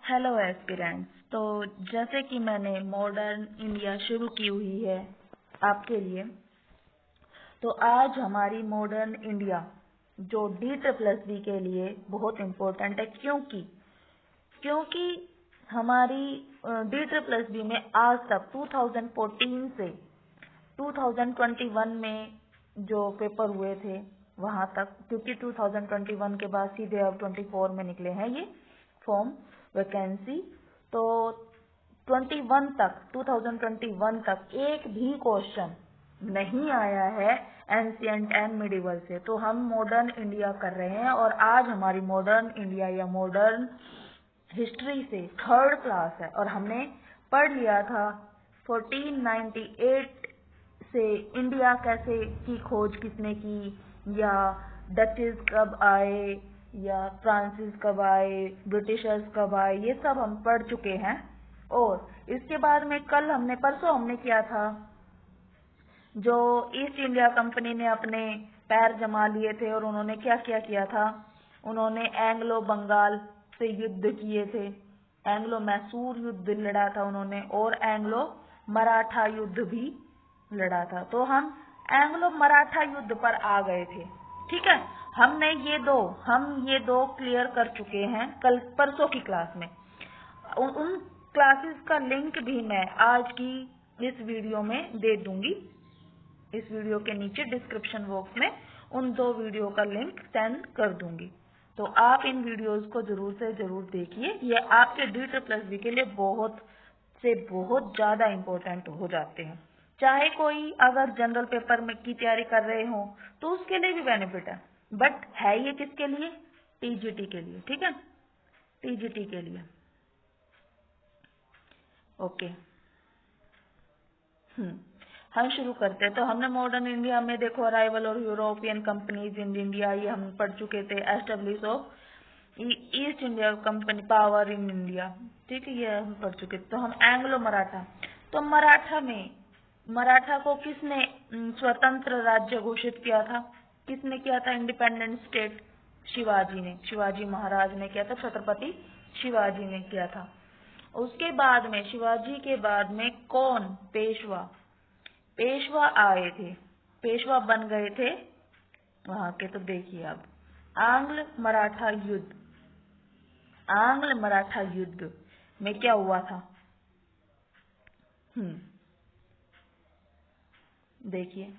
Hello aspirants. तो जैसे कि मैंने मॉडर्न इंडिया शुरू की हुई है आपके लिए, तो आज हमारी मॉडर्न इंडिया जो D++ के लिए बहुत इम्पोर्टेंट है, क्योंकि हमारी D++ में आज तक 2014 से 2021 में जो पेपर हुए थे वहां तक, क्योंकि 2021 के बाद सीधे अब 24 में निकले हैं ये फॉर्म वैकेंसी, तो 2021 तक एक भी क्वेश्चन नहीं आया है एंशिएंट एंड मिडिवल से। तो हम मॉडर्न इंडिया कर रहे हैं और आज हमारी मॉडर्न इंडिया या मॉडर्न हिस्ट्री से थर्ड क्लास है और हमने पढ़ लिया था 1498 से इंडिया कैसे की खोज किसने की, या डचेस कब आए, या फ्रांसिस कब आए, ब्रिटिशर्स कब आए, ये सब हम पढ़ चुके हैं। और इसके बाद में परसों हमने किया था जो ईस्ट इंडिया कंपनी ने अपने पैर जमा लिए थे और उन्होंने क्या क्या किया था। उन्होंने एंग्लो बंगाल से युद्ध किए थे, एंग्लो मैसूर युद्ध लड़ा था उन्होंने, और एंग्लो मराठा युद्ध भी लड़ा था। तो हम एंग्लो मराठा युद्ध पर आ गए थे। ठीक है, हम ये दो क्लियर कर चुके हैं कल परसों की क्लास में। उन क्लासेस का लिंक भी मैं आज की इस वीडियो में दे दूंगी। इस वीडियो के नीचे डिस्क्रिप्शन बॉक्स में उन दो वीडियो का लिंक सेंड कर दूंगी। तो आप इन वीडियोस को जरूर से जरूर देखिए, ये आपके D++ के लिए बहुत से बहुत ज्यादा इम्पोर्टेंट हो जाते हैं। चाहे कोई अगर जनरल पेपर में की तैयारी कर रहे हो तो उसके लिए भी बेनिफिट है, बट है ये किसके लिए? TGT के लिए। ठीक है, TGT के लिए। ओके, हम शुरू करते हैं। तो हमने मॉडर्न इंडिया में देखो अराइवल और यूरोपियन कंपनीज इन इंडिया, ये हम पढ़ चुके थे। Establish of east India company power in India, ठीक है, ये हम पढ़ चुके थे। तो हम एंग्लो मराठा, तो मराठा को किसने स्वतंत्र राज्य घोषित किया था? किसने किया था इंडिपेंडेंट स्टेट? शिवाजी ने, शिवाजी महाराज ने किया था, छत्रपति शिवाजी ने किया था। उसके बाद में शिवाजी के बाद में कौन पेशवा आए थे, पेशवा बन गए थे वहां के। तो देखिए अब आंग्ल मराठा युद्ध में क्या हुआ था? देखिए,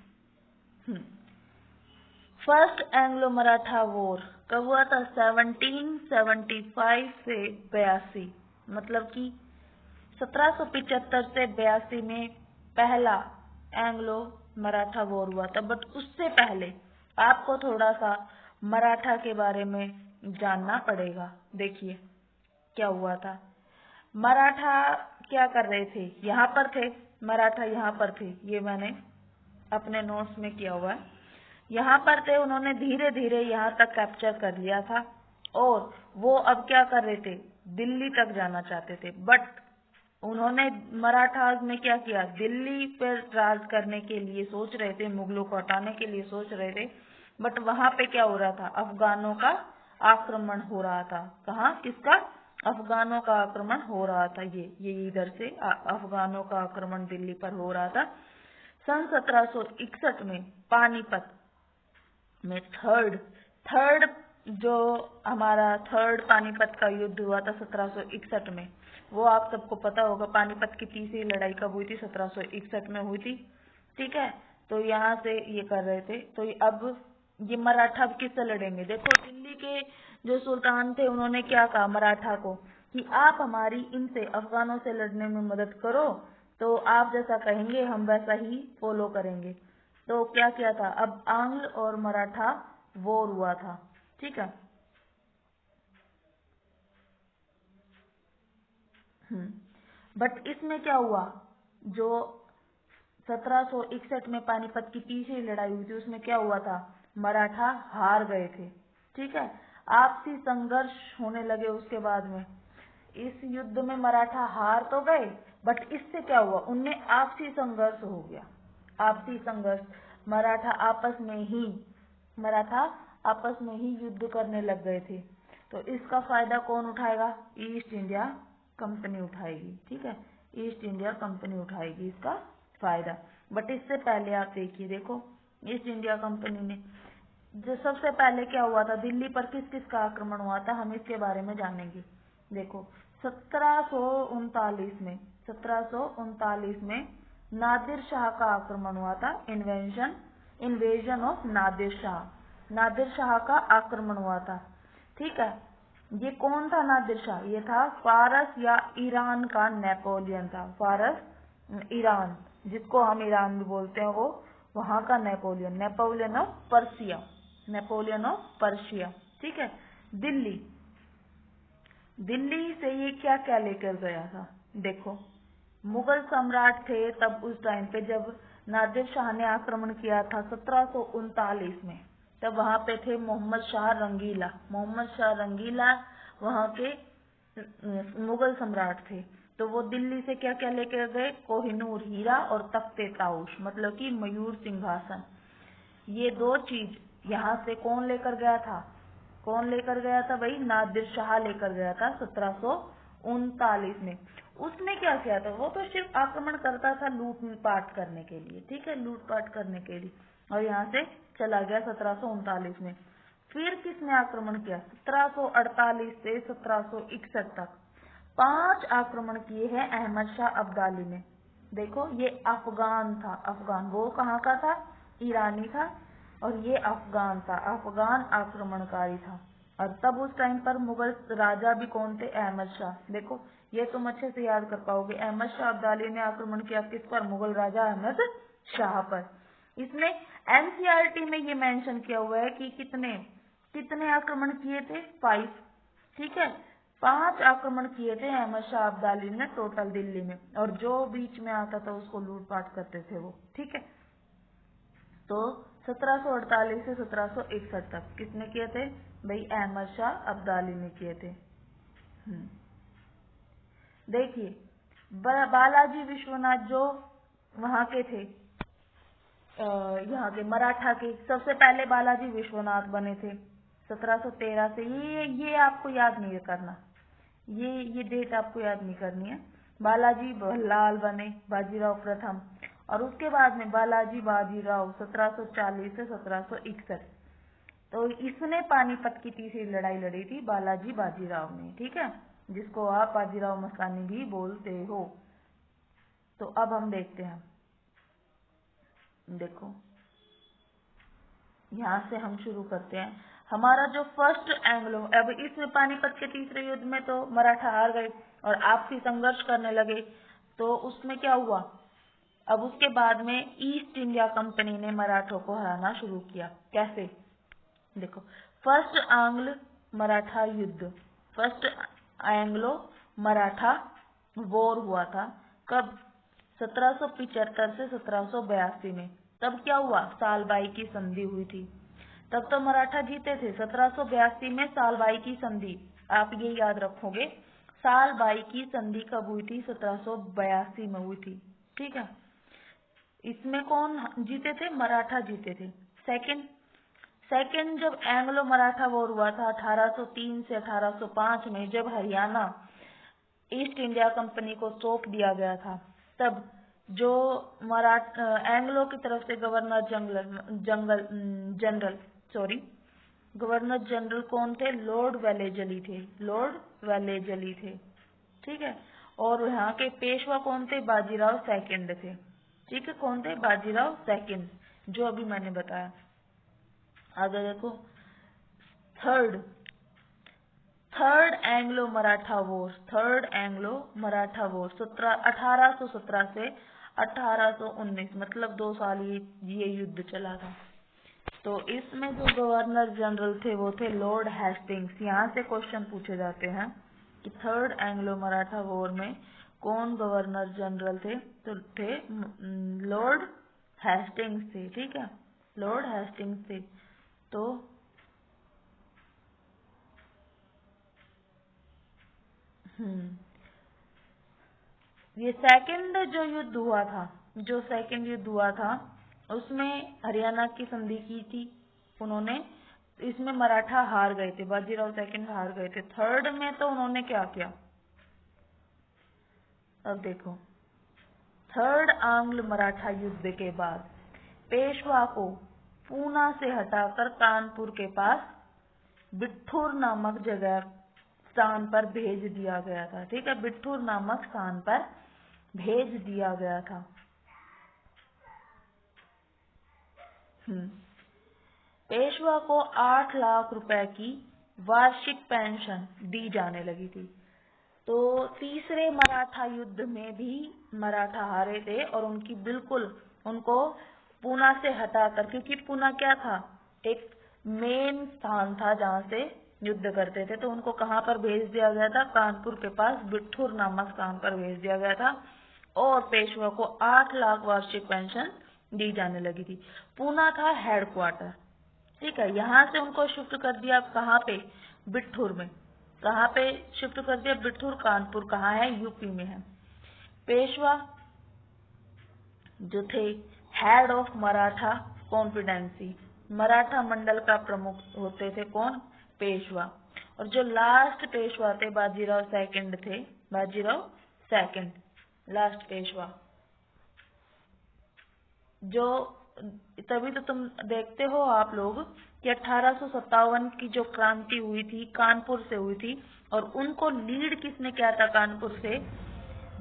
फर्स्ट एंग्लो मराठा वॉर कब हुआ था? 1775 से 82, मतलब कि 1775 से 82 में पहला एंग्लो मराठा वॉर हुआ था। बट उससे पहले आपको थोड़ा सा मराठा के बारे में जानना पड़ेगा। देखिए क्या हुआ था। मराठा क्या कर रहे थे? यहाँ पर थे मराठा, यहाँ पर थे, ये मैंने अपने नोट्स में किया हुआ है। यहाँ पर थे, उन्होंने धीरे धीरे यहाँ तक कैप्चर कर लिया था और वो अब क्या कर रहे थे? दिल्ली तक जाना चाहते थे। बट उन्होंने मराठास में क्या किया? दिल्ली पर राज करने के लिए सोच रहे थे, मुगलों को हटाने के लिए सोच रहे थे। बट वहां पे क्या हो रहा था? अफगानों का आक्रमण हो रहा था। कहाँ? किसका? अफगानों का आक्रमण हो रहा था। ये इधर से अफगानों का आक्रमण दिल्ली पर हो रहा था। सन 1761 में पानीपत में थर्ड जो हमारा थर्ड पानीपत का युद्ध हुआ था 1761 में, वो आप सबको पता होगा। पानीपत की तीसरी लड़ाई कब हुई थी? 1761 में हुई थी। ठीक है, तो यहाँ से ये कर रहे थे। तो अब ये मराठा अब किससे लड़ेंगे? देखो दिल्ली के जो सुल्तान थे उन्होंने क्या कहा मराठा को कि आप हमारी इनसे अफगानों से लड़ने में मदद करो, तो आप जैसा कहेंगे हम वैसा ही फॉलो करेंगे। तो क्या किया था? अब आंग्ल और मराठा वॉर हुआ था। ठीक है, बट इसमें क्या हुआ? जो 1761 में पानीपत की तीसरी लड़ाई हुई थी उसमें क्या हुआ था? मराठा हार गए थे। ठीक है, आपसी संघर्ष होने लगे उसके बाद में। इस युद्ध में मराठा हार तो गए, बट इससे क्या हुआ? उनमें आपसी संघर्ष हो गया। आपसी संघर्ष, मराठा आपस में ही युद्ध करने लग गए थे। तो इसका फायदा कौन उठाएगा? ईस्ट इंडिया कंपनी उठाएगी। ठीक है, ईस्ट इंडिया कंपनी उठाएगी इसका फायदा। बट इससे पहले आप देखिए, देखो ईस्ट इंडिया कंपनी ने जो सबसे पहले क्या हुआ था, दिल्ली पर किस किस का आक्रमण हुआ था, हम इसके बारे में जानेंगे। देखो 1739 में नादिर शाह का आक्रमण हुआ था। इन्वेजन ऑफ नादिर शाह का आक्रमण हुआ था। ठीक है, ये कौन था नादिर शाह? ये था फारस या ईरान का नेपोलियन था। फारस, ईरान, जिसको हम ईरान भी बोलते हैं, वो वहां का नेपोलियन ऑफ पर्शिया। ठीक है, दिल्ली से ये क्या क्या लेकर गया था? देखो मुगल सम्राट थे तब उस टाइम पे, जब नादिर शाह ने आक्रमण किया था 1739 में, तब वहां पे थे मोहम्मद शाह रंगीला वहां के मुगल सम्राट थे। तो वो दिल्ली से क्या क्या लेकर गए? कोहिनूर हीरा और तख्ते ताउश, मतलब कि मयूर सिंहासन। ये दो चीज यहाँ से कौन लेकर गया था? भाई नादिर शाह लेकर गया था 1739 में। उसने क्या किया था? वो तो सिर्फ आक्रमण करता था लूटपाट करने के लिए। ठीक है, लूटपाट करने के लिए, और यहाँ से चला गया 1739 में। फिर किसने आक्रमण किया? 1748 से 1761 तक 5 आक्रमण किए हैं अहमद शाह अब्दाली ने। देखो ये अफगान था, वो कहाँ का था? ईरानी था, और ये अफगान था, अफगान आक्रमणकारी था। और तब उस टाइम पर मुगल राजा भी कौन थे? अहमद शाह। देखो ये तुम अच्छे से याद कर पाओगे। अहमद शाह अब्दाली ने आक्रमण किया किस पर? मुगल राजा अहमद शाह पर। इसमें एनसीईआरटी में ये मेंशन किया हुआ है कि कितने आक्रमण किए थे? 5। ठीक है, 5 आक्रमण किए थे अहमद शाह अब्दाली ने टोटल दिल्ली में, और जो बीच में आता था उसको लूटपाट करते थे वो। ठीक है, तो 1748 से 1761 तक किसने किए थे? भाई अहमद शाह अब्दाली ने किए थे। देखिए बालाजी विश्वनाथ जो वहां के थे, यहाँ के मराठा के सबसे पहले बालाजी विश्वनाथ बने थे 1713 से। ये आपको याद नहीं करना, ये डेट आपको याद नहीं करनी है। बालाजी लाल बने, बाजीराव प्रथम, और उसके बाद में बालाजी बाजीराव 1740 से 1761। तो इसने पानीपत की तीसरी लड़ाई लड़ी थी बालाजी बाजीराव ने। ठीक है, जिसको आप बाजीराव मस्तानी भी बोलते हो। तो अब हम देखते हैं, देखो यहाँ से हम शुरू करते हैं। हमारा जो फर्स्ट एंग्लो, अब इसमें पानीपत के तीसरे युद्ध में तो मराठा हार गए और आपसी संघर्ष करने लगे। तो उसमें क्या हुआ? अब उसके बाद में ईस्ट इंडिया कंपनी ने मराठों को हराना शुरू किया। कैसे? देखो फर्स्ट एंग्लो मराठा युद्ध, फर्स्ट एंग्लो मराठा वॉर हुआ था कब? 1775 से 1782 में। तब क्या हुआ? सालबाई की संधि हुई थी। तब तो मराठा जीते थे। 1782 में सालबाई की संधि, आप ये याद रखोगे, सालबाई की संधि कब हुई थी? 1782 में हुई थी। ठीक है, इसमें कौन जीते थे? मराठा जीते थे। सेकंड जब एंग्लो मराठा वॉर हुआ था 1803 से 1805 में, जब हरियाणा ईस्ट इंडिया कंपनी को सौंप दिया गया था, तब जो एंग्लो की तरफ से गवर्नर जनरल कौन थे? लॉर्ड वेलेजली थे। ठीक है, और यहाँ के पेशवा कौन थे? बाजीराव सेकंड थे। ठीक है, कौन थे? बाजीराव सेकंड, जो अभी मैंने बताया। आगे देखो थर्ड एंग्लो मराठा वॉर 1817 से 1819, मतलब 2 साल ये युद्ध चला था। तो इसमें जो गवर्नर जनरल थे वो थे लॉर्ड हेस्टिंग्स। यहाँ से क्वेश्चन पूछे जाते हैं कि थर्ड एंग्लो मराठा वॉर में कौन गवर्नर जनरल थे? तो थे लॉर्ड हेस्टिंग्स थे। ठीक है, लॉर्ड हेस्टिंग्स थे। तो ये सेकंड जो युद्ध हुआ था उसमें हरियाणा की संधि की थी उन्होंने इसमें मराठा हार गए थे, बाजीराव सेकंड हार गए थे। थर्ड में तो उन्होंने क्या किया, अब देखो, थर्ड आंग्ल मराठा युद्ध के बाद पेशवा को पूना से हटाकर कानपुर के पास बिठूर नामक जगह स्थान पर भेज दिया गया था। ठीक है, बिठूर नामक स्थान पर भेज दिया गया था। पेशवा को 8 लाख रुपए की वार्षिक पेंशन दी जाने लगी थी। तो तीसरे मराठा युद्ध में भी मराठा हारे थे और उनको पूना से हटाकर, क्योंकि पूना क्या था, एक मेन स्थान था जहाँ से युद्ध करते थे, तो उनको कहाँ पर भेज दिया गया था, कानपुर के पास बिठूर नामक स्थान पर भेज दिया गया था और पेशवा को 8 लाख वार्षिक पेंशन दी जाने लगी थी। पूना था हेडक्वार्टर। ठीक है, यहाँ से उनको शिफ्ट कर दिया कहाँ पे, बिठूर में। कहाँ पे शिफ्ट कर दिया, बिठूर। कानपुर कहाँ है, यूपी में है। पेशवा जो थे हेड ऑफ मराठा कॉन्फिडेंसी, मराठा मंडल का प्रमुख होते थे कौन, पेशवा। और जो लास्ट पेशवा थे बाजीराव सेकंड थे, बाजीराव सेकंड लास्ट पेशवा। जो तभी तो तुम देखते हो आप लोग कि 1857 की जो क्रांति हुई थी कानपुर से हुई थी, और उनको लीड किसने किया था कानपुर से,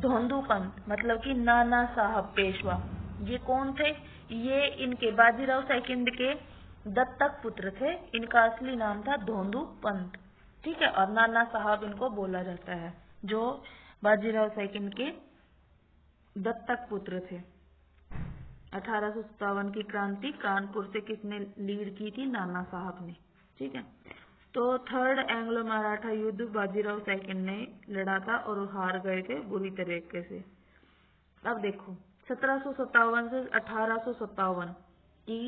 धोंदू पंत, मतलब कि नाना साहब पेशवा। ये कौन थे, ये इनके बाजीराव सेकंड के दत्तक पुत्र थे। इनका असली नाम था धोंदू पंत। ठीक है, और नाना साहब इनको बोला जाता है, जो बाजीराव सेकंड के दत्तक पुत्र थे। 1857 की क्रांति कानपुर से किसने लीड की थी, नाना साहब ने। ठीक है, तो थर्ड एंग्लो मराठा युद्ध बाजीराव सेकंड ने लड़ा था और हार गए थे बुरी तरीके से। अब देखो 1757 से 1857 की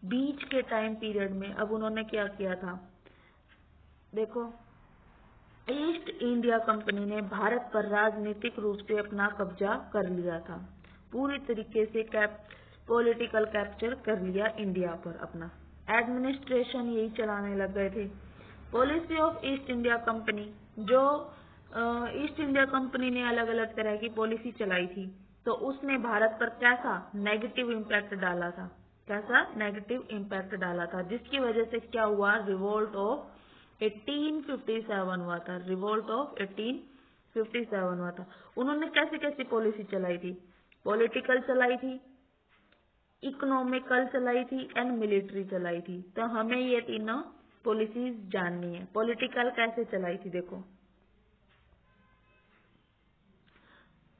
बीच के टाइम पीरियड में अब उन्होंने क्या किया था, देखो, ईस्ट इंडिया कंपनी ने भारत पर राजनीतिक रूप से अपना कब्जा कर लिया था, पूरी तरीके से पॉलिटिकल कैप्चर कर लिया इंडिया पर अपना। एडमिनिस्ट्रेशन यही चलाने लग गए थे। Policy of east India company, जो ईस्ट इंडिया कंपनी ने अलग अलग तरह की पॉलिसी चलाई थी, तो उसने भारत पर कैसा नेगेटिव इम्पैक्ट डाला था, कैसा नेगेटिव इम्पैक्ट डाला था, जिसकी वजह से क्या हुआ, रिवोल्ट ऑफ 1857 हुआ था, रिवोल्ट ऑफ 1857 हुआ था। उन्होंने कैसी कैसी पॉलिसी चलाई थी, पॉलिटिकल चलाई थी, इकोनॉमिकल चलाई थी एंड मिलिट्री चलाई थी। तो हमें ये तीनों पॉलिसीज जाननी है। पॉलिटिकल कैसे चलाई थी, देखो,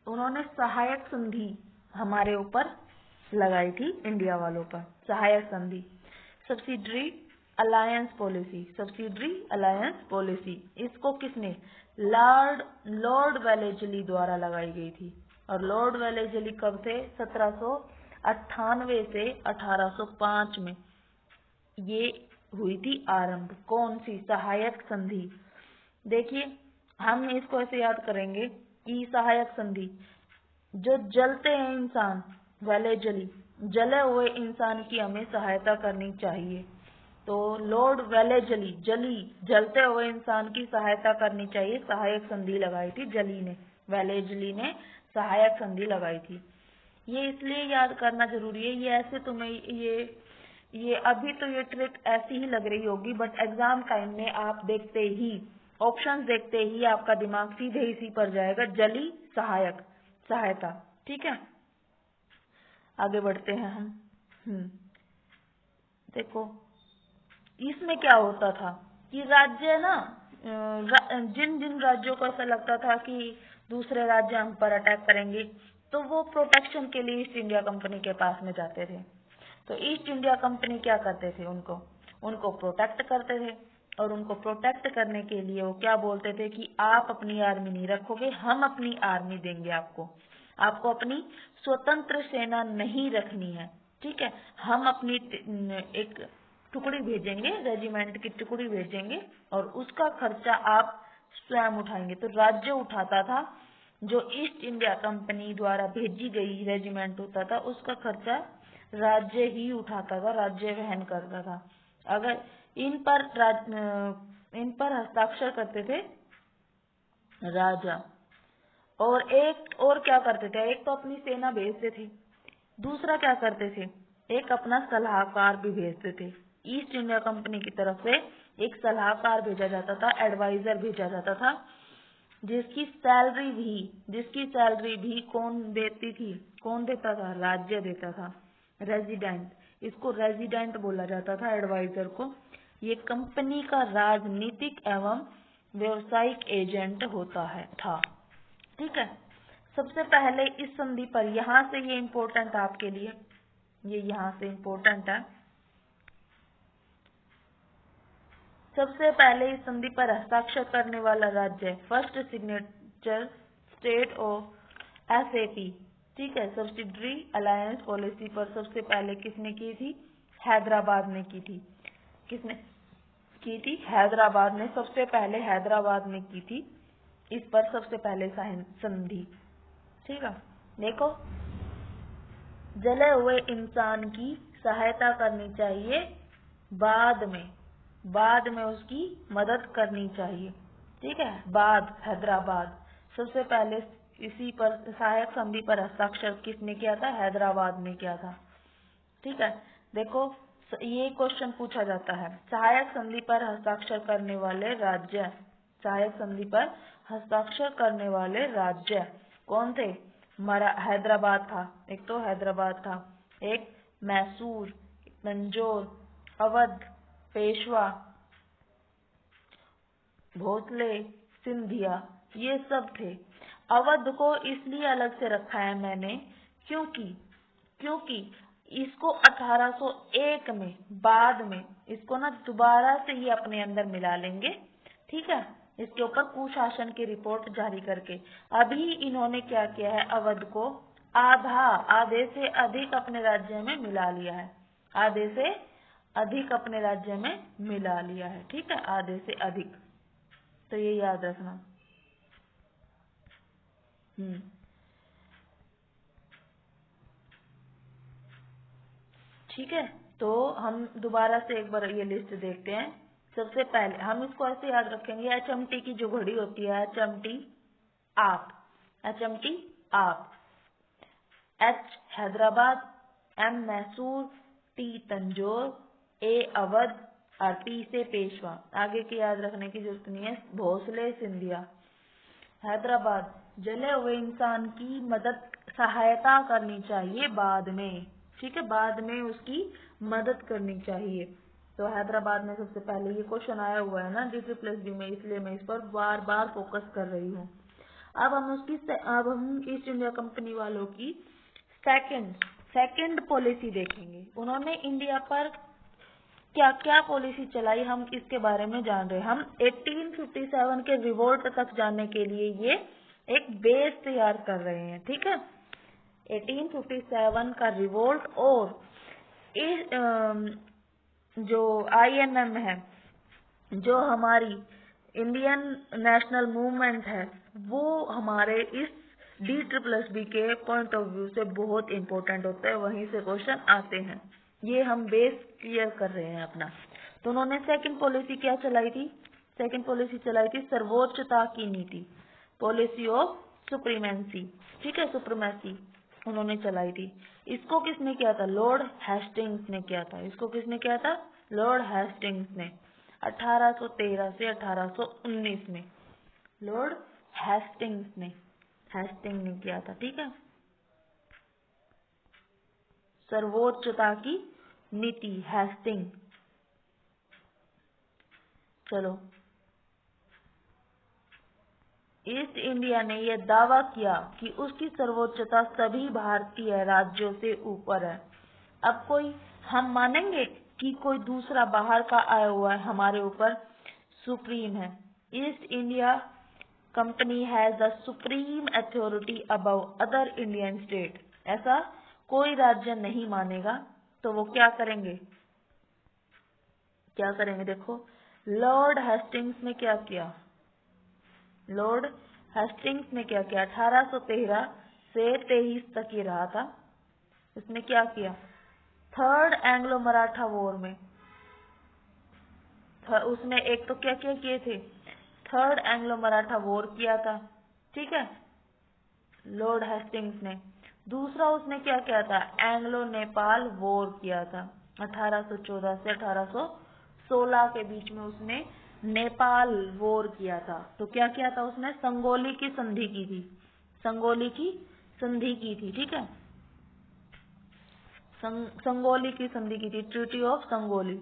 उन्होंने सहायक संधि हमारे ऊपर लगाई थी, इंडिया वालों पर सहायक संधि। Subsidiary alliance policy, subsidiary alliance policy, इसको किसने, लॉर्ड वेलेस्ली द्वारा लगाई गई थी। और लॉर्ड वेलेस्ली कब थे, 1798 से 1805 में ये हुई थी आरंभ। कौन सी, सहायक संधि। देखिए, हम इसको ऐसे याद करेंगे कि सहायक संधि, जो जलते हैं इंसान, वेलेस्ली, जले हुए इंसान की हमें सहायता करनी चाहिए। तो लॉर्ड वेलेस्ली जलते हुए इंसान की सहायता करनी चाहिए, सहायक संधि लगाई थी वेलेस्ली ने सहायक संधि लगाई थी। ये इसलिए याद करना जरूरी है, ये ऐसे तुम्हें ये अभी तो ये ट्रिक ऐसी ही लग रही होगी, बट एग्जाम टाइम में आप देखते ही, ऑप्शंस देखते ही आपका दिमाग सीधे इसी पर जाएगा, जली सहायक, सहायता। ठीक है, आगे बढ़ते हैं हम। देखो, इसमें क्या होता था कि राज्य ना, जिन जिन राज्यों को ऐसा लगता था कि दूसरे राज्य हम पर अटैक करेंगे, तो वो प्रोटेक्शन के लिए ईस्ट इंडिया कंपनी के पास में जाते थे। तो ईस्ट इंडिया कंपनी क्या करते थे, उनको प्रोटेक्ट करते थे। और उनको प्रोटेक्ट करने के लिए वो क्या बोलते थे कि आप अपनी आर्मी नहीं रखोगे, हम अपनी आर्मी देंगे आपको अपनी स्वतंत्र सेना नहीं रखनी है। ठीक है, हम अपनी एक टुकड़ी भेजेंगे, रेजिमेंट की टुकड़ी भेजेंगे और उसका खर्चा आप स्वयं उठाएंगे। तो राज्य उठाता था, जो ईस्ट इंडिया कंपनी द्वारा भेजी गई रेजिमेंट होता था, उसका खर्चा राज्य ही उठाता था, राज्य वहन करता था। अगर इन पर हस्ताक्षर करते थे राजा। और एक और क्या करते थे, एक तो अपनी सेना भेजते थे, दूसरा क्या करते थे, एक अपना सलाहकार भी भेजते थे। ईस्ट इंडिया कंपनी की तरफ से एक सलाहकार भेजा जाता था, एडवाइजर भेजा जाता था, जिसकी सैलरी भी कौन देता था, राज्य देता था, रेजिडेंट। इसको रेजिडेंट बोला जाता था एडवाइजर को। ये कंपनी का राजनीतिक एवं व्यवसायिक एजेंट था। ठीक है। सबसे पहले इस संधि पर, यहाँ से ये इम्पोर्टेंट आपके लिए, ये यहाँ से इम्पोर्टेंट है। सबसे पहले इस संधि पर हस्ताक्षर करने वाला राज्य, first signature state of SAP. ठीक है। सब्सिडरी अलायंस पॉलिसी पर सबसे पहले किसने की थी, हैदराबाद ने की थी। किसने की थी, हैदराबाद ने, सबसे पहले हैदराबाद ने की थी इस पर सबसे पहले संधि। ठीक है। देखो, जले हुए इंसान की सहायता करनी चाहिए, बाद में उसकी मदद करनी चाहिए। ठीक है। हैदराबाद सबसे पहले इसी पर सहायक संधि पर हस्ताक्षर किसने किया था, हैदराबाद ने किया था। ठीक है। देखो, ये क्वेश्चन पूछा जाता है, सहायक संधि पर हस्ताक्षर करने वाले राज्य, सहायक संधि पर हस्ताक्षर करने वाले राज्य कौन थे। हैदराबाद था, एक तो हैदराबाद था, एक मैसूर, तंजौर, अवध, पेशवा, भोसले, सिंधिया, ये सब थे। अवध को इसलिए अलग से रखा है मैंने क्योंकि इसको 1801 में, बाद में इसको ना दोबारा से ही अपने अंदर मिला लेंगे। ठीक है। इसके ऊपर कुशासन की रिपोर्ट जारी करके अभी इन्होंने क्या किया है, अवध को आधे से अधिक अपने राज्य में मिला लिया है, आधे से अधिक अपने राज्य में मिला लिया है। ठीक है। आधे से अधिक, तो ये याद रखना। ठीक है। तो हम दोबारा से एक बार ये लिस्ट देखते हैं। सबसे पहले हम इसको ऐसे याद रखेंगे, HMT की जो घड़ी होती है, HMT आप, H Hyderabad, M Mysore, T Tanjore, A Awadh और P से पेशवा। आगे की याद रखने की जरूरत नहीं है। भोसले, सिंधिया। हैदराबाद, जले हुए इंसान की सहायता करनी चाहिए बाद में। ठीक है। बाद में उसकी मदद करनी चाहिए। तो हैदराबाद में सबसे पहले ये क्वेश्चन आया हुआ है ना DSSB में, इसलिए मैं इस पर बार बार फोकस कर रही हूँ। अब हम ईस्ट इंडिया कंपनी वालों की सेकंड पॉलिसी देखेंगे। उन्होंने इंडिया पर क्या क्या पॉलिसी चलाई, हम इसके बारे में जान रहे हैं। हम 1857 के रिवोल्ट तक जाने के लिए ये एक बेस तैयार कर रहे हैं। ठीक है। 1857 का रिवोल्ट और इस जो INM है, जो हमारी इंडियन नेशनल मूवमेंट है, वो हमारे इस DSSB के पॉइंट ऑफ व्यू से बहुत इंपॉर्टेंट होता है, वहीं से क्वेश्चन आते हैं। ये हम बेस क्लियर कर रहे हैं अपना। तो उन्होंने सेकंड पॉलिसी क्या चलाई थी, सर्वोच्चता की नीति, पॉलिसी ऑफ सुप्रीमेंसी। ठीक है। सुप्रीमेसी उन्होंने चलाई थी। इसको किसने किया था, लॉर्ड हेस्टिंग्स ने किया था। इसको किसने किया था, लॉर्ड हेस्टिंग्स ने, 1813 से 1819 में लॉर्ड हेस्टिंग्स ने किया था। ठीक है। सर्वोच्चता की नीति, हेस्टिंग। चलो, ईस्ट इंडिया ने यह दावा किया कि उसकी सर्वोच्चता सभी भारतीय राज्यों से ऊपर है। अब हम मानेंगे कि कोई दूसरा बाहर का आया हुआ है हमारे ऊपर सुप्रीम है। East India company has the supreme authority above other Indian state, ऐसा कोई राज्य नहीं मानेगा। तो वो क्या करेंगे, देखो, लॉर्ड हेस्टिंग्स ने क्या किया, 1813 से 23 तक ही रहा था। उसने क्या किया, थर्ड एंग्लो मराठा वॉर में उसने एक तो क्या क्या किए थे, थर्ड एंग्लो मराठा वॉर किया था, ठीक है, लॉर्ड हेस्टिंग्स ने। दूसरा उसने क्या किया था, एंग्लो नेपाल वॉर किया था 1814 से 1816 के बीच में उसने नेपाल वॉर किया था। तो क्या किया था उसने, संगोली की संधि की थी, संगोली की संधि की थी, ठीक है, संगोली की संधि की थी, treaty of Sangoli,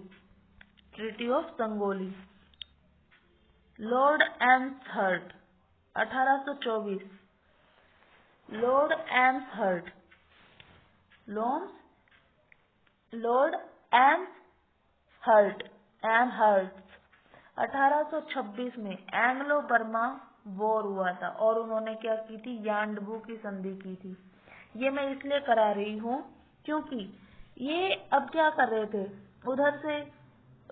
treaty of Sangoli. Lord Amherst 1824, Lord Amherst, Lord Amherst, 1826 में एंग्लो बर्मा वॉर हुआ था और उन्होंने क्या की थी, यांडबू की संधि की थी। ये मैं इसलिए करा रही हूँ क्योंकि ये अब क्या कर रहे थे, उधर से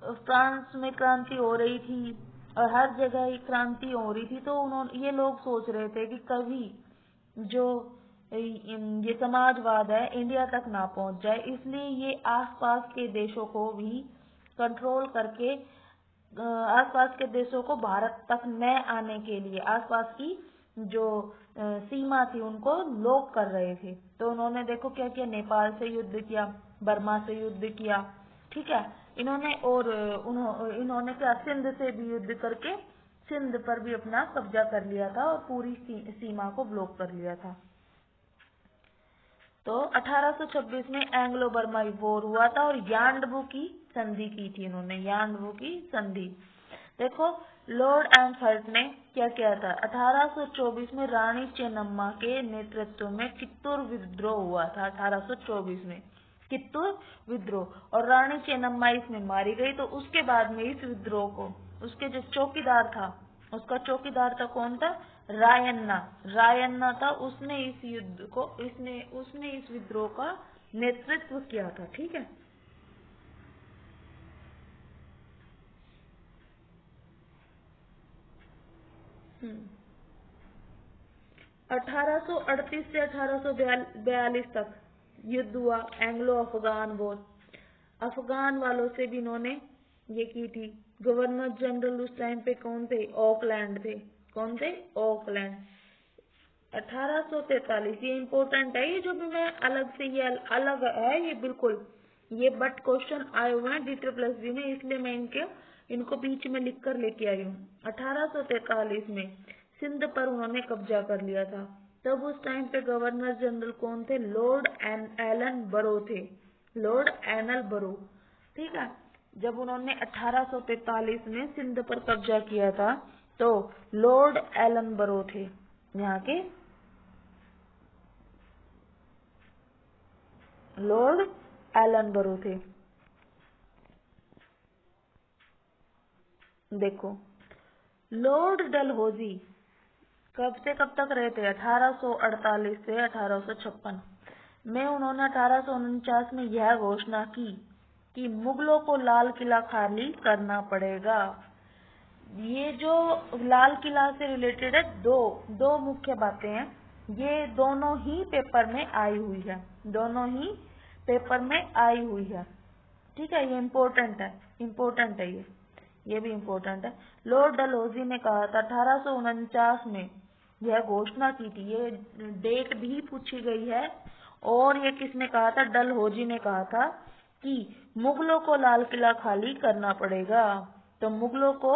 फ्रांस में क्रांति हो रही थी और हर जगह ही क्रांति हो रही थी, तो उन्होंने, ये लोग सोच रहे थे कि कभी जो ये समाजवाद है इंडिया तक ना पहुंच जाए, इसलिए ये आसपास के देशों को भी कंट्रोल करके आसपास के देशों को भारत तक न आने के लिए आसपास की जो सीमा थी उनको लॉक कर रहे थे। तो उन्होंने देखो क्या किया, नेपाल से युद्ध किया, बर्मा से युद्ध किया, ठीक है, इन्होंने और इन्होंने क्या, सिंध से भी युद्ध करके सिंध पर भी अपना कब्जा कर लिया था और पूरी सीमा को ब्लॉक कर लिया था। तो 1826 में एंग्लो बर्मा वॉर हुआ था और यांडबू की संधि की थी इन्होंने, यांडबू की संधि। देखो लॉर्ड एम्सहर्ट ने क्या किया था, 1824 में रानी चेन्नम्मा के नेतृत्व में कित्तूर विद्रोह हुआ था, 1824 में कित्तूर विद्रोह, और रानी चेन्नम्मा इसमें मारी गई। तो उसके बाद में इस विद्रोह को उसके जो चौकीदार था, उसका चौकीदार था कौन था, रायन्ना, रायन्ना था, उसने इस युद्ध को उसने इस विद्रोह का नेतृत्व किया था, ठीक है। 1838 से 1842 तक युद्ध हुआ, एंग्लो अफगान वॉर। अफगान वालों से भी इन्होंने ये की थी। गवर्नर जनरल उस टाइम पे कौन थे, ऑकलैंड थे, कौन थे, ऑकलैंड। 1843, ये इम्पोर्टेंट है, ये जो भी मैं अलग से, ये अलग है ये बिल्कुल, ये बट क्वेश्चन आए हुए हैं D++ में, इसलिए मैं इनको बीच में लिख कर लेके आई हूँ। 1843 में सिंध पर उन्होंने कब्जा कर लिया था। तब उस टाइम पे गवर्नर जनरल कौन थे, लॉर्ड एलन बरो थे, लॉर्ड एनल बरो, ठीक है। जब उन्होंने 1843 में सिंध पर कब्जा किया था तो लॉर्ड एलन बरो थे यहाँ के, लॉर्ड एलन बरो थे। देखो लॉर्ड डलहौजी कब से कब तक रहे थे, 1848 से 1856 में। उन्होंने 1849 में यह घोषणा की कि मुगलों को लाल किला खाली करना पड़ेगा। ये जो लाल किला से रिलेटेड है, दो मुख्य बातें हैं, ये दोनों ही पेपर में आई हुई है, दोनों ही पेपर में आई हुई है, ठीक है। ये इम्पोर्टेंट है ये भी इम्पोर्टेंट है। लॉर्ड डलहौजी ने कहा था 1849 में यह घोषणा की थी, ये डेट भी पूछी गई है। और ये किसने कहा था, डलहौजी ने कहा था कि मुगलों को लाल किला खाली करना पड़ेगा। तो मुगलों को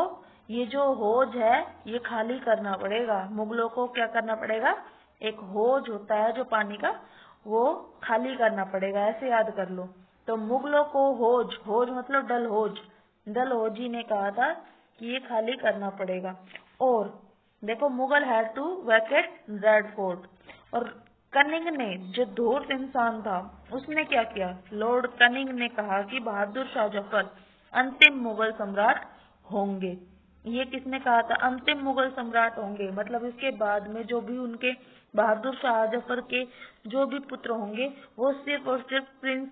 ये जो हौज है ये खाली करना पड़ेगा, मुगलों को क्या करना पड़ेगा, एक हौज होता है जो पानी का, वो खाली करना पड़ेगा, ऐसे याद कर लो। तो मुगलों को हौज मतलब डलहौजी ने कहा था कि ये खाली करना पड़ेगा। और देखो Mughal had to vacate Red Fort, और कनिंग ने, जो धूर्त इंसान था, उसने क्या किया, लॉर्ड कनिंग ने कहा कि बहादुर शाह जफर अंतिम मुगल सम्राट होंगे। ये किसने कहा था, अंतिम मुगल सम्राट होंगे, मतलब इसके बाद में जो भी उनके बहादुर शाह जफर के जो भी पुत्र होंगे वो सिर्फ और सिर्फ प्रिंस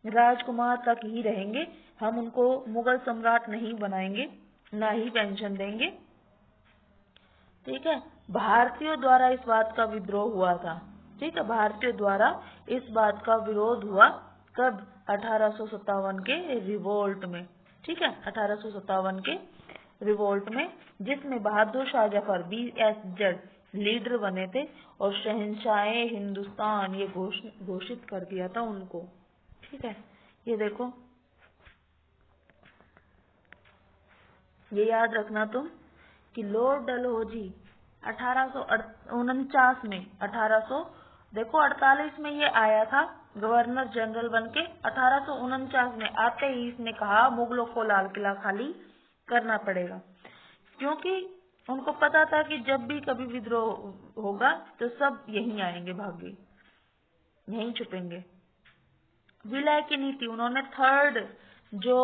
राजकुमार तक ही रहेंगे, हम उनको मुगल सम्राट नहीं बनाएंगे, ना ही पेंशन देंगे, ठीक है। भारतीयों द्वारा इस बात का विद्रोह हुआ था, ठीक है, भारतीयों द्वारा इस बात का विरोध हुआ कब, 1857 के रिवोल्ट में, ठीक है, 1857 के रिवोल्ट में, जिसमें बहादुर शाह जफर BSZ लीडर बने थे और शहंशाह हिंदुस्तान ये घोषित कर दिया था उनको। ठीक है, ये देखो, ये याद रखना तुम कि लॉर्ड डलहौजी 1849 में 48 में ये आया था गवर्नर जनरल बनके। 1849 में आते ही इसने कहा मुगलों को लाल किला खाली करना पड़ेगा, क्योंकि उनको पता था कि जब भी कभी विद्रोह होगा तो सब यहीं आएंगे, भागे यहीं छुपेंगे। विलय की नीति, उन्होंने थर्ड जो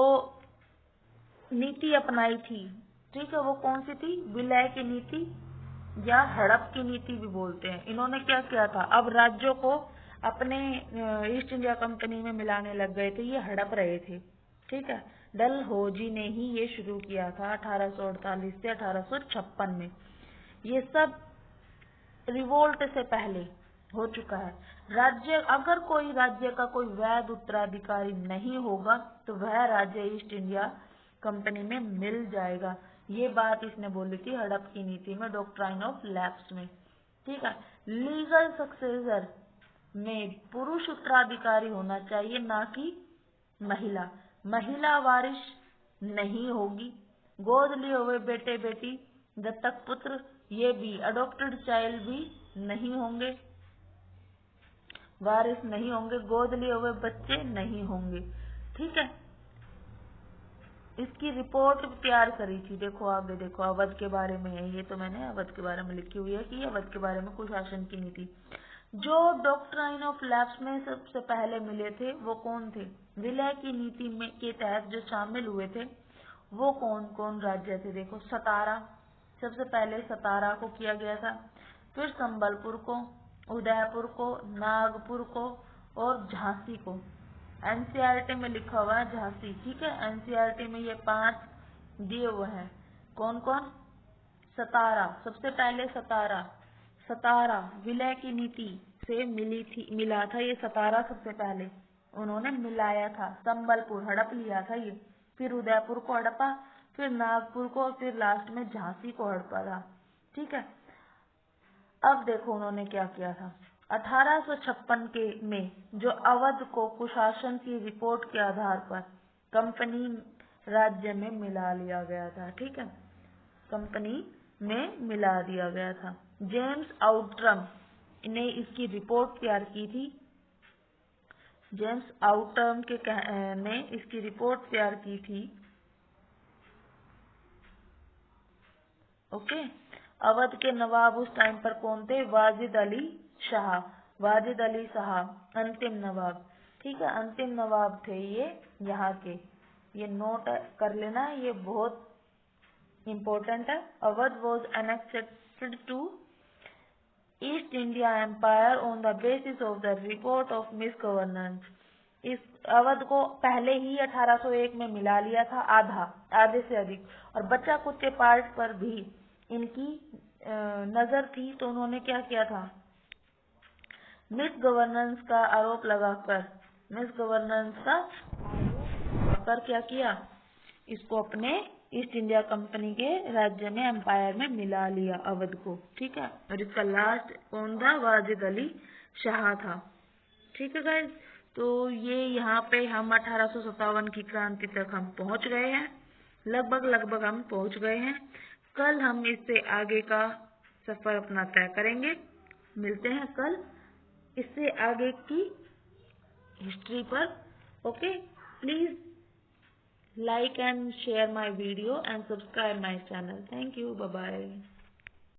नीति अपनाई थी, ठीक है, वो कौन सी थी? विलय की नीति या हड़प की नीति भी बोलते हैं। इन्होंने क्या किया था, अब राज्यों को अपने ईस्ट इंडिया कंपनी में मिलाने लग गए थे, ये हड़प रहे थे। ठीक है, डलहौजी ने ही ये शुरू किया था 1848 से 1856 में। ये सब रिवोल्ट से पहले हो चुका है। राज्य, अगर कोई राज्य का कोई वैध उत्तराधिकारी नहीं होगा तो वह राज्य ईस्ट इंडिया कंपनी में मिल जाएगा। ये बात इसने बोली थी हड़प की नीति में, डॉक्ट्राइन ऑफ लैप्स में। ठीक है, लीगल सक्सेसर में पुरुष उत्तराधिकारी होना चाहिए, ना कि महिला। महिला वारिश नहीं होगी। गोद लिए हुए बेटे बेटी, दत्तक पुत्र, ये भी अडॉप्टेड चाइल्ड भी नहीं होंगे, वारिस नहीं होंगे, गोद लिए हुए बच्चे नहीं होंगे। ठीक है, इसकी रिपोर्ट तैयार करी थी, देखो आगे देखो, अवध के बारे में है, ये तो मैंने अवध के बारे में लिखी हुई है कि अवध के बारे में कुशासन की नीति। जो डॉक्ट्राइन ऑफ लैप्स में सबसे पहले मिले थे वो कौन थे? विलय की नीति में के तहत जो शामिल हुए थे वो कौन कौन राज्य थे? देखो, सतारा, सबसे पहले सतारा को किया गया था, फिर संबलपुर को, उदयपुर को, नागपुर को और झांसी को। एनसीईआरटी में लिखा हुआ है झांसी। ठीक है, एनसीईआरटी में ये 5 दिए हुए हैं। कौन कौन? सतारा, सबसे पहले सतारा विलय की नीति से मिला था ये सतारा, सबसे पहले उन्होंने मिलाया था। संबलपुर हड़प लिया था ये, फिर उदयपुर को हड़पा, फिर नागपुर को, फिर लास्ट में झांसी को हड़पा था। ठीक है, अब देखो उन्होंने क्या किया था। 1856 के में जो अवध को कुशासन की रिपोर्ट के आधार पर कंपनी राज्य में मिला लिया गया था। ठीक है, कंपनी में मिला दिया गया था। जेम्स आउटरम ने इसकी रिपोर्ट तैयार की थी। जेम्स आउटरम ने इसकी रिपोर्ट तैयार की थी। ओके, अवध के नवाब उस टाइम पर कौन थे? वाजिद अली शाह, वाजिद अली शाह अंतिम नवाब। ठीक है, अंतिम नवाब थे ये यहाँ के, ये नोट कर लेना, ये बहुत इम्पोर्टेंट है। Awadh was annexed to East India empire on the basis of the report of misgovernance. इस अवध को पहले ही 1801 में मिला लिया था, आधे से अधिक, और बचा कुछ के पार्ट पर भी इनकी नजर थी, तो उन्होंने क्या किया था? मिसगवर्नेंस का आरोप लगाकर क्या किया? इसको अपने ईस्ट इंडिया कंपनी के राज्य में, एम्पायर में मिला लिया अवध को। ठीक है, और इसका लास्ट कौन था? वाजिद अली शाह था। ठीक है गाइस, तो ये यहाँ पे हम 1857 की क्रांति तक हम पहुंच गए हैं, लगभग हम पहुंच गए हैं। कल हम इससे आगे का सफर अपना तय करेंगे। मिलते हैं कल इससे आगे की हिस्ट्री पर। Okay, please like and share my video and subscribe my channel. Thank you. Bye bye.